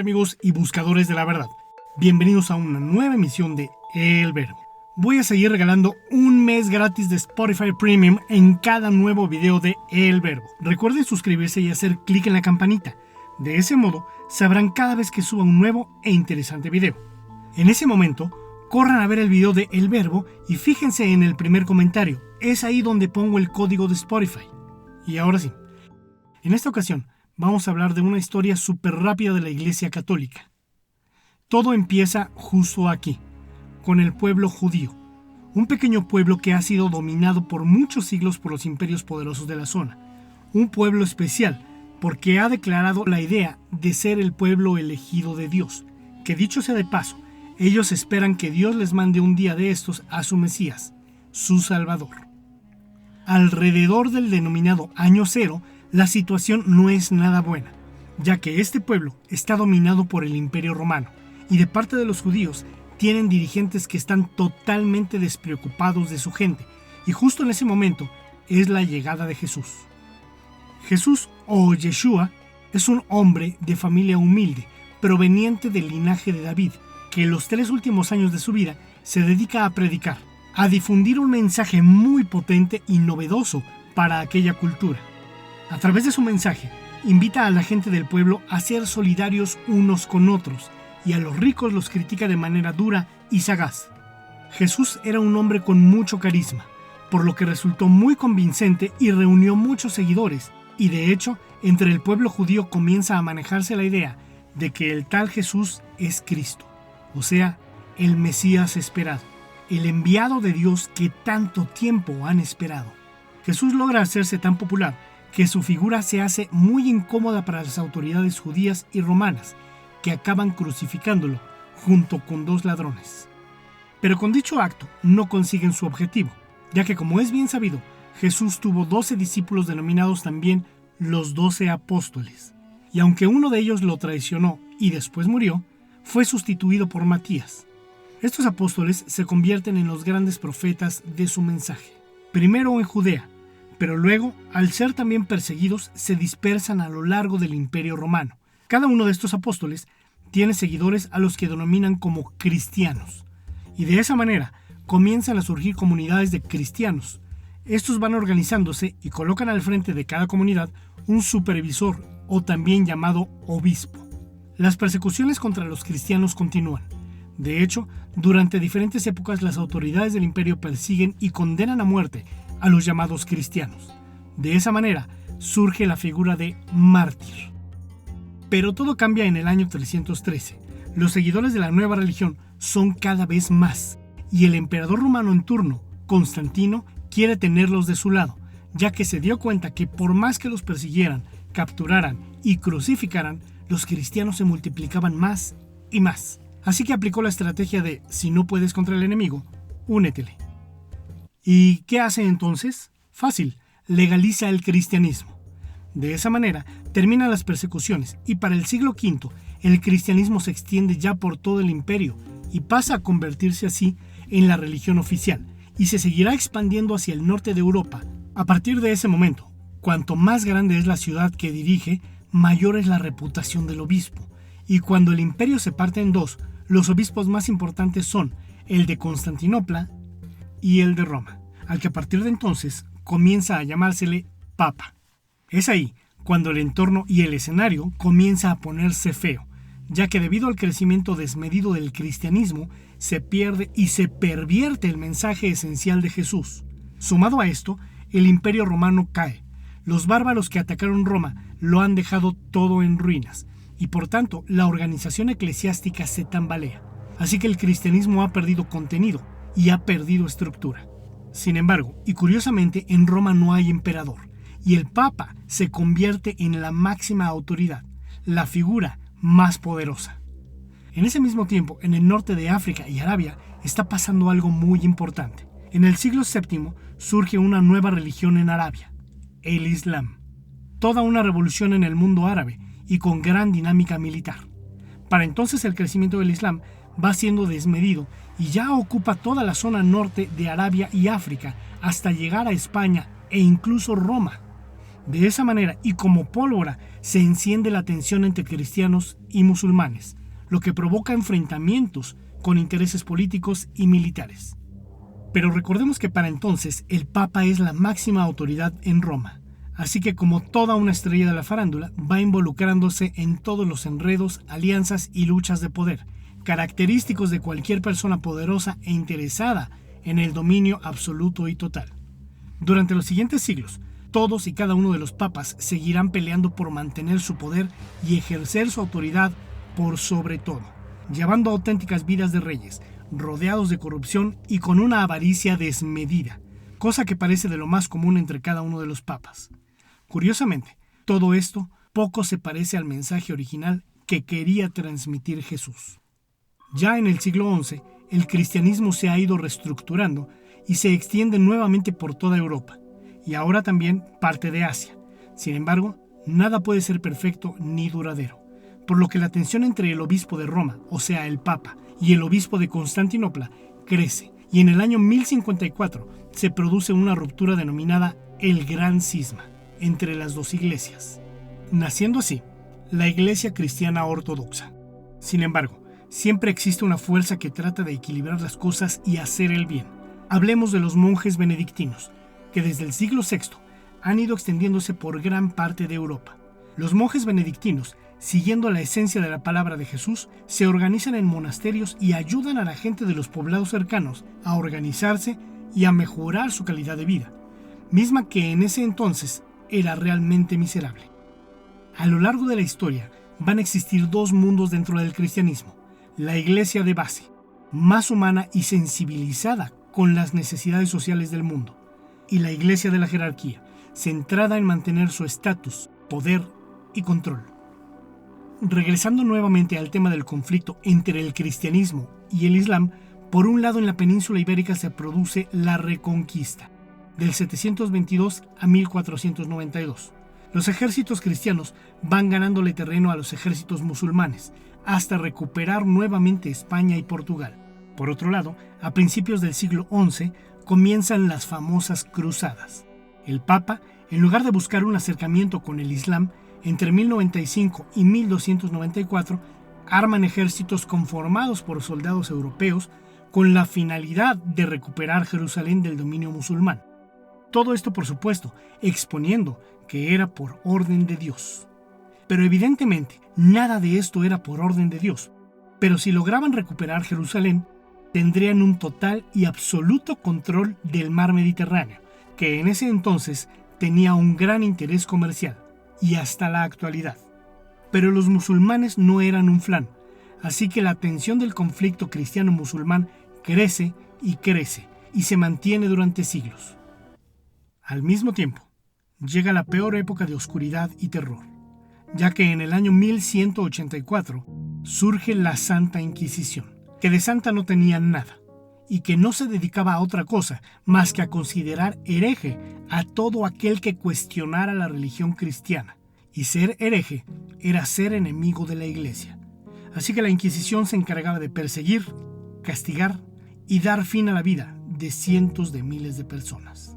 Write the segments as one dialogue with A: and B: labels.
A: amigos y buscadores de la verdad? Bienvenidos a una nueva emisión de El Verbo. Voy a seguir regalando un mes gratis de Spotify Premium en cada nuevo video de El Verbo. Recuerden suscribirse y hacer clic en la campanita. De ese modo sabrán cada vez que suba un nuevo e interesante video. En ese momento, corran a ver el video de El Verbo y fíjense en el primer comentario. Es ahí donde pongo el código de Spotify. Y ahora sí, en esta ocasión vamos a hablar de una historia súper rápida de la Iglesia Católica. Todo empieza justo aquí, con el pueblo judío, un pequeño pueblo que ha sido dominado por muchos siglos por los imperios poderosos de la zona. Un pueblo especial porque ha declarado la idea de ser el pueblo elegido de Dios, que dicho sea de paso, ellos esperan que Dios les mande un día de estos a su Mesías, su Salvador. Alrededor del denominado Año Cero, la situación no es nada buena, ya que este pueblo está dominado por el Imperio Romano y de parte de los judíos tienen dirigentes que están totalmente despreocupados de su gente, y justo en ese momento es la llegada de Jesús. Jesús o Yeshua es un hombre de familia humilde, proveniente del linaje de David, que los 3 últimos años de su vida se dedica a predicar, a difundir un mensaje muy potente y novedoso para aquella cultura. A través de su mensaje, invita a la gente del pueblo a ser solidarios unos con otros, y a los ricos los critica de manera dura y sagaz. Jesús era un hombre con mucho carisma, por lo que resultó muy convincente y reunió muchos seguidores, y de hecho, entre el pueblo judío comienza a manejarse la idea de que el tal Jesús es Cristo, o sea, el Mesías esperado, el enviado de Dios que tanto tiempo han esperado. Jesús logra hacerse tan popular que su figura se hace muy incómoda para las autoridades judías y romanas, que acaban crucificándolo junto con 2 ladrones. Pero con dicho acto no consiguen su objetivo, ya que como es bien sabido, Jesús tuvo 12 discípulos denominados también los 12 apóstoles, y aunque uno de ellos lo traicionó y después murió, fue sustituido por Matías. Estos apóstoles se convierten en los grandes profetas de su mensaje, primero en Judea, pero luego, al ser también perseguidos, se dispersan a lo largo del Imperio Romano. Cada uno de estos apóstoles tiene seguidores a los que denominan como cristianos, y de esa manera comienzan a surgir comunidades de cristianos. Estos van organizándose y colocan al frente de cada comunidad un supervisor, o también llamado obispo. Las persecuciones contra los cristianos continúan. De hecho, durante diferentes épocas las autoridades del imperio persiguen y condenan a muerte a los llamados cristianos. De esa manera surge la figura de mártir. Pero todo cambia en el año 313. Los seguidores de la nueva religión son cada vez más, y el emperador romano en turno, Constantino, quiere tenerlos de su lado, ya que se dio cuenta que por más que los persiguieran, capturaran y crucificaran, los cristianos se multiplicaban más y más. Así que aplicó la estrategia de, si no puedes contra el enemigo, únetele. ¿Y qué hace entonces? Fácil, legaliza el cristianismo. De esa manera terminan las persecuciones y para el siglo V el cristianismo se extiende ya por todo el imperio y pasa a convertirse así en la religión oficial y se seguirá expandiendo hacia el norte de Europa. A partir de ese momento, cuanto más grande es la ciudad que dirige, mayor es la reputación del obispo, y cuando el imperio se parte en 2, los obispos más importantes son el de Constantinopla y el de Roma, al que a partir de entonces comienza a llamársele Papa. Es ahí cuando el entorno y el escenario comienza a ponerse feo, ya que debido al crecimiento desmedido del cristianismo se pierde y se pervierte el mensaje esencial de Jesús. Sumado a esto, el imperio romano cae. Los bárbaros que atacaron Roma lo han dejado todo en ruinas, y por tanto la organización eclesiástica se tambalea. Así que el cristianismo ha perdido contenido y ha perdido estructura. Sin embargo, y curiosamente, en Roma no hay emperador, y el Papa se convierte en la máxima autoridad, la figura más poderosa. En ese mismo tiempo, en el norte de África y Arabia, está pasando algo muy importante. En el siglo VII surge una nueva religión en Arabia, el Islam. Toda una revolución en el mundo árabe y con gran dinámica militar. Para entonces el crecimiento del Islam va siendo desmedido y ya ocupa toda la zona norte de Arabia y África hasta llegar a España e incluso Roma. De esa manera, y como pólvora, se enciende la tensión entre cristianos y musulmanes, lo que provoca enfrentamientos con intereses políticos y militares. Pero recordemos que para entonces el Papa es la máxima autoridad en Roma, así que como toda una estrella de la farándula, va involucrándose en todos los enredos, alianzas y luchas de poder, característicos de cualquier persona poderosa e interesada en el dominio absoluto y total. Durante los siguientes siglos, todos y cada uno de los papas seguirán peleando por mantener su poder y ejercer su autoridad por sobre todo, llevando auténticas vidas de reyes, rodeados de corrupción y con una avaricia desmedida, cosa que parece de lo más común entre cada uno de los papas. Curiosamente, todo esto poco se parece al mensaje original que quería transmitir Jesús. Ya en el siglo XI, el cristianismo se ha ido reestructurando y se extiende nuevamente por toda Europa, y ahora también parte de Asia. Sin embargo, nada puede ser perfecto ni duradero, por lo que la tensión entre el obispo de Roma, o sea el Papa, y el obispo de Constantinopla crece, y en el año 1054 se produce una ruptura denominada el Gran Cisma entre las dos iglesias, naciendo así la Iglesia Cristiana Ortodoxa. Sin embargo, siempre existe una fuerza que trata de equilibrar las cosas y hacer el bien. Hablemos de los monjes benedictinos, que desde el siglo VI han ido extendiéndose por gran parte de Europa. Los monjes benedictinos, siguiendo la esencia de la palabra de Jesús, se organizan en monasterios y ayudan a la gente de los poblados cercanos a organizarse y a mejorar su calidad de vida, misma que en ese entonces era realmente miserable. A lo largo de la historia van a existir dos mundos dentro del cristianismo: la iglesia de base, más humana y sensibilizada con las necesidades sociales del mundo, y la iglesia de la jerarquía, centrada en mantener su estatus, poder y control. Regresando nuevamente al tema del conflicto entre el cristianismo y el islam, por un lado en la península ibérica se produce la Reconquista, del 722 a 1492. Los ejércitos cristianos van ganándole terreno a los ejércitos musulmanes, hasta recuperar nuevamente España y Portugal. Por otro lado, a principios del siglo XI comienzan las famosas cruzadas. El Papa, en lugar de buscar un acercamiento con el Islam, entre 1095 y 1294 arman ejércitos conformados por soldados europeos con la finalidad de recuperar Jerusalén del dominio musulmán. Todo esto, por supuesto, exponiendo que era por orden de Dios. Pero evidentemente, nada de esto era por orden de Dios. Pero si lograban recuperar Jerusalén, tendrían un total y absoluto control del mar Mediterráneo, que en ese entonces tenía un gran interés comercial, y hasta la actualidad. Pero los musulmanes no eran un flan, así que la tensión del conflicto cristiano-musulmán crece y se mantiene durante siglos. Al mismo tiempo, llega la peor época de oscuridad y terror, ya que en el año 1184 surge la Santa Inquisición, que de santa no tenía nada, y que no se dedicaba a otra cosa más que a considerar hereje a todo aquel que cuestionara la religión cristiana, y ser hereje era ser enemigo de la Iglesia. Así que la Inquisición se encargaba de perseguir, castigar y dar fin a la vida de cientos de miles de personas.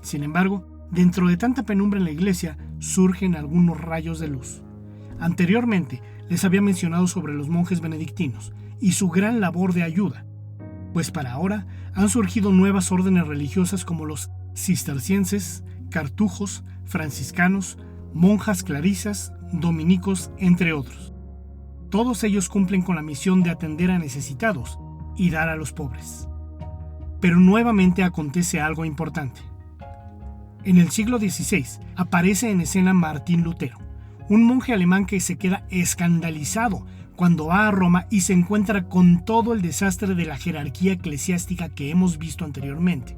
A: Sin embargo, dentro de tanta penumbra en la Iglesia surgen algunos rayos de luz. Anteriormente les había mencionado sobre los monjes benedictinos y su gran labor de ayuda, pues para ahora han surgido nuevas órdenes religiosas como los cistercienses, cartujos, franciscanos, monjas clarisas, dominicos, entre otros. Todos ellos cumplen con la misión de atender a necesitados y dar a los pobres. Pero nuevamente acontece algo importante. En el siglo XVI aparece en escena Martín Lutero, un monje alemán que se queda escandalizado cuando va a Roma y se encuentra con todo el desastre de la jerarquía eclesiástica que hemos visto anteriormente.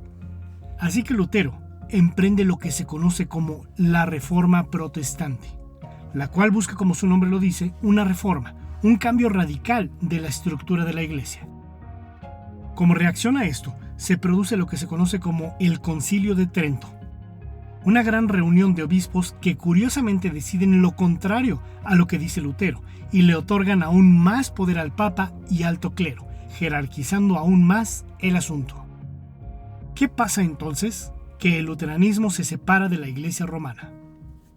A: Así que Lutero emprende lo que se conoce como la Reforma Protestante, la cual busca, como su nombre lo dice, una reforma, un cambio radical de la estructura de la Iglesia. Como reacción a esto, se produce lo que se conoce como el Concilio de Trento, una gran reunión de obispos que curiosamente deciden lo contrario a lo que dice Lutero y le otorgan aún más poder al Papa y alto clero, jerarquizando aún más el asunto. ¿Qué pasa entonces? Que el luteranismo se separa de la Iglesia romana.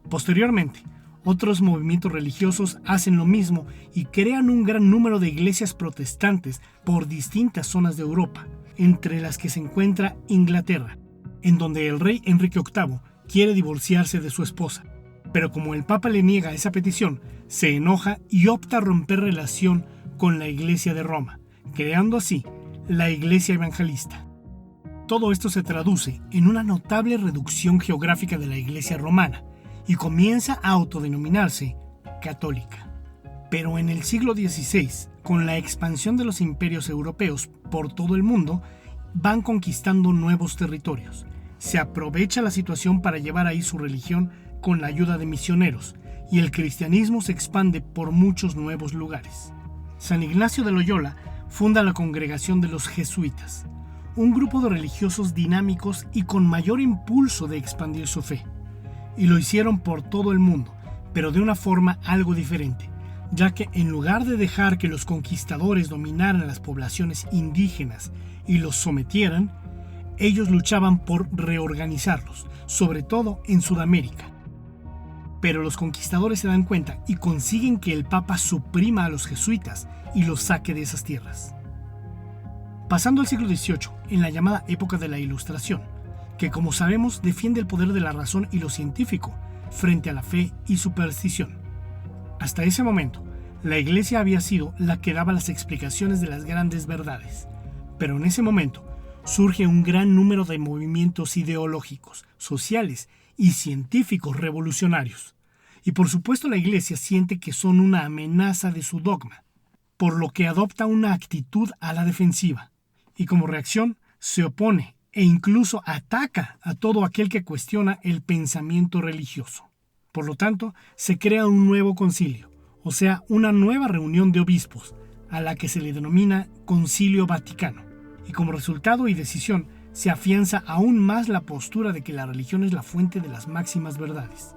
A: Posteriormente, otros movimientos religiosos hacen lo mismo y crean un gran número de iglesias protestantes por distintas zonas de Europa, entre las que se encuentra Inglaterra, en donde el rey Enrique VIII quiere divorciarse de su esposa. Pero como el Papa le niega esa petición, se enoja y opta a romper relación con la Iglesia de Roma, creando así la Iglesia Evangelista. Todo esto se traduce en una notable reducción geográfica de la Iglesia romana y comienza a autodenominarse católica. Pero en el siglo XVI, con la expansión de los imperios europeos por todo el mundo, van conquistando nuevos territorios. Se aprovecha la situación para llevar ahí su religión con la ayuda de misioneros, y el cristianismo se expande por muchos nuevos lugares. San Ignacio de Loyola funda la congregación de los jesuitas, un grupo de religiosos dinámicos y con mayor impulso de expandir su fe. Y lo hicieron por todo el mundo, pero de una forma algo diferente, ya que en lugar de dejar que los conquistadores dominaran las poblaciones indígenas y los sometieran, ellos luchaban por reorganizarlos, sobre todo en Sudamérica. Pero los conquistadores se dan cuenta y consiguen que el Papa suprima a los jesuitas y los saque de esas tierras. Pasando al siglo XVIII, en la llamada época de la Ilustración, que como sabemos defiende el poder de la razón y lo científico frente a la fe y superstición. Hasta ese momento, la Iglesia había sido la que daba las explicaciones de las grandes verdades, pero en ese momento surge un gran número de movimientos ideológicos, sociales y científicos revolucionarios. Y por supuesto la Iglesia siente que son una amenaza de su dogma, por lo que adopta una actitud a la defensiva, y como reacción se opone e incluso ataca a todo aquel que cuestiona el pensamiento religioso. Por lo tanto, se crea un nuevo concilio, o sea, una nueva reunión de obispos, a la que se le denomina Concilio Vaticano, y como resultado y decisión se afianza aún más la postura de que la religión es la fuente de las máximas verdades.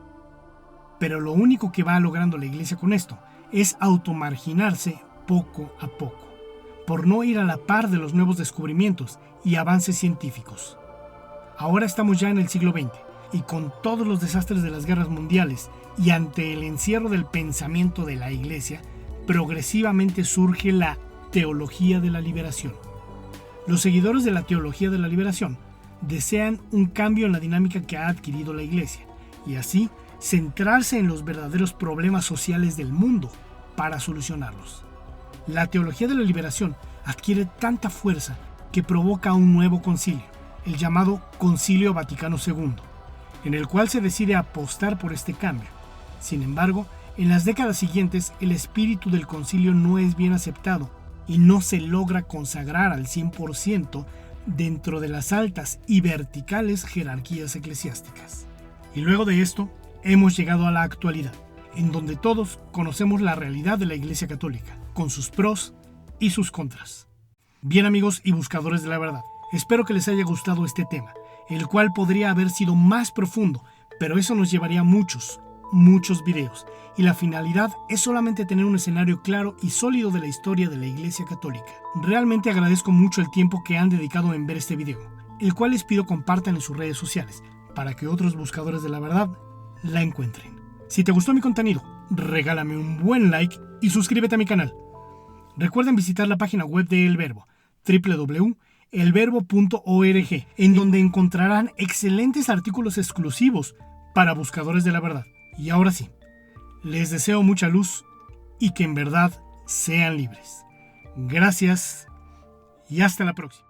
A: Pero lo único que va logrando la Iglesia con esto es automarginarse poco a poco, por no ir a la par de los nuevos descubrimientos y avances científicos. Ahora estamos ya en el siglo XX, y con todos los desastres de las guerras mundiales y ante el encierro del pensamiento de la Iglesia, progresivamente surge la teología de la liberación. Los seguidores de la teología de la liberación desean un cambio en la dinámica que ha adquirido la Iglesia, y así centrarse en los verdaderos problemas sociales del mundo para solucionarlos. La teología de la liberación adquiere tanta fuerza que provoca un nuevo concilio, el llamado Concilio Vaticano II, en el cual se decide apostar por este cambio. Sin embargo, en las décadas siguientes el espíritu del concilio no es bien aceptado y no se logra consagrar al 100% dentro de las altas y verticales jerarquías eclesiásticas. Y luego de esto, hemos llegado a la actualidad, en donde todos conocemos la realidad de la Iglesia Católica, con sus pros y sus contras. Bien amigos y buscadores de la verdad, espero que les haya gustado este tema, el cual podría haber sido más profundo, pero eso nos llevaría a muchos videos, y la finalidad es solamente tener un escenario claro y sólido de la historia de la Iglesia Católica. Realmente agradezco mucho el tiempo que han dedicado en ver este video, el cual les pido compartan en sus redes sociales, para que otros buscadores de la verdad la encuentren. Si te gustó mi contenido, regálame un buen like y suscríbete a mi canal. Recuerden visitar la página web de El Verbo, www.elverbo.org, en donde encontrarán excelentes artículos exclusivos para buscadores de la verdad. Y ahora sí, les deseo mucha luz y que en verdad sean libres. Gracias y hasta la próxima.